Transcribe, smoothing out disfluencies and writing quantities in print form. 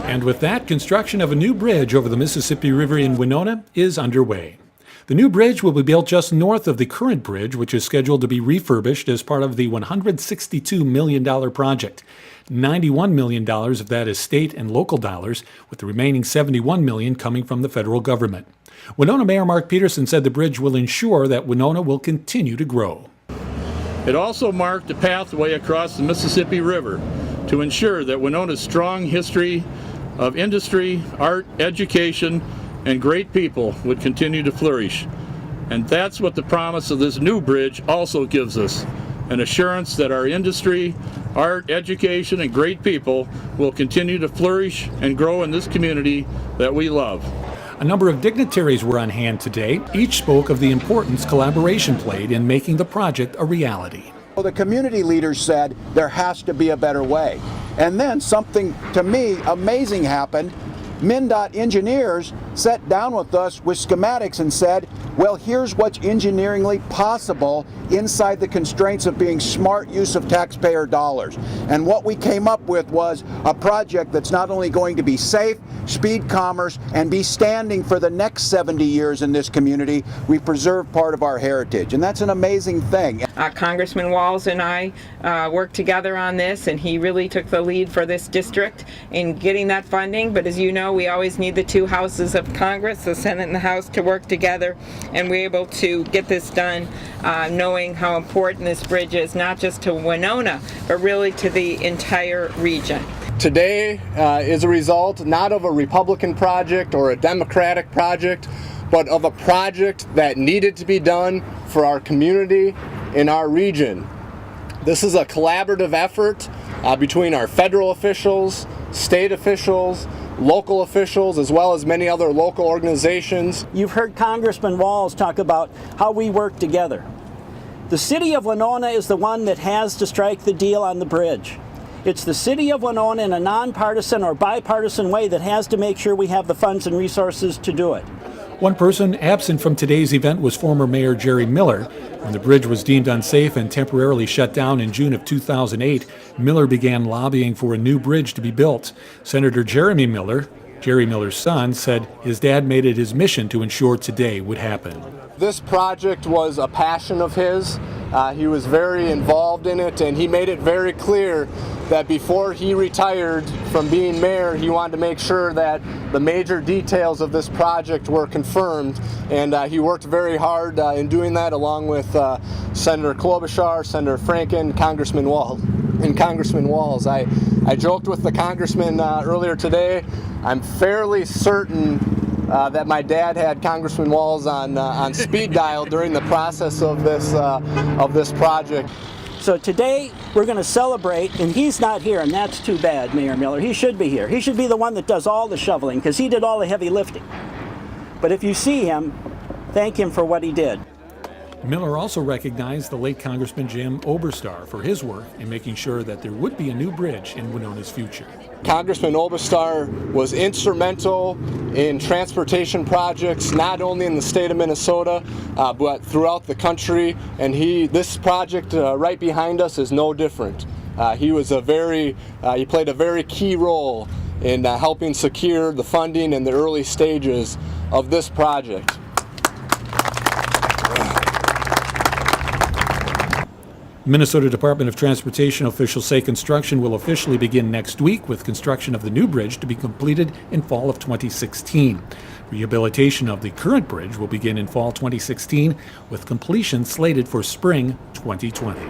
And with that, construction of a new bridge over the Mississippi River in Winona is underway. The new bridge will be built just north of the current bridge, which is scheduled to be refurbished as part of the $162 million project. $91 million of that is state and local dollars, with the remaining $71 million coming from the federal government. Winona Mayor Mark Peterson said the bridge will ensure that Winona will continue to grow. It also marked a pathway across the Mississippi River to ensure that Winona's strong history of industry, art, education, and great people would continue to flourish. And that's what the promise of this new bridge also gives us, an assurance that our industry, art, education, and great people will continue to flourish and grow in this community that we love. A number of dignitaries were on hand today. Each spoke of the importance collaboration played in making the project a reality. Well, the community leaders said there has to be a better way. And then something, to me, amazing happened. MnDOT engineers sat down with us with schematics and said, well, here's what's engineeringly possible inside the constraints of being smart use of taxpayer dollars. And what we came up with was a project that's not only going to be safe, speed commerce, and be standing for the next 70 years in this community. We preserve part of our heritage, and that's an amazing thing. Congressman Walz and I worked together on this, and he really took the lead for this district in getting that funding. But as you know, we always need the two houses of Congress, the Senate and the House, to work together, and we're able to get this done, knowing how important this bridge is, not just to Winona, but really to the entire region. Today is a result not of a Republican project or a Democratic project, but of a project that needed to be done for our community in our region. This is a collaborative effort between our federal officials, state officials, local officials, as well as many other local organizations. You've heard Congressman Walz talk about how we work together. The city of Winona is the one that has to strike the deal on the bridge. It's the city of Winona in a nonpartisan or bipartisan way that has to make sure we have the funds and resources to do it. One person absent from today's event was former Mayor Jerry Miller. When the bridge was deemed unsafe and temporarily shut down in June of 2008, Miller began lobbying for a new bridge to be built. Senator Jeremy Miller, Jerry Miller's son, said his dad made it his mission to ensure today would happen. This project was a passion of his. He was very involved in it, and he made it very clear that before he retired from being mayor, he wanted to make sure that the major details of this project were confirmed, and he worked very hard in doing that, along with Senator Klobuchar, Senator Franken, Congressman Walz. I joked with the congressman earlier today. I'm fairly certain that my dad had Congressman Walz on speed dial during the process of this project. So today we're going to celebrate, and he's not here, and that's too bad, Mayor Miller. He should be here. He should be the one that does all the shoveling, because he did all the heavy lifting. But if you see him, thank him for what he did. Miller also recognized the late Congressman Jim Oberstar for his work in making sure that there would be a new bridge in Winona's future. Congressman Oberstar was instrumental in transportation projects, not only in the state of Minnesota, but throughout the country. And this project right behind us is no different. He played a very key role in helping secure the funding in the early stages of this project. Minnesota Department of Transportation officials say construction will officially begin next week, with construction of the new bridge to be completed in fall of 2016. Rehabilitation of the current bridge will begin in fall 2016, with completion slated for spring 2020.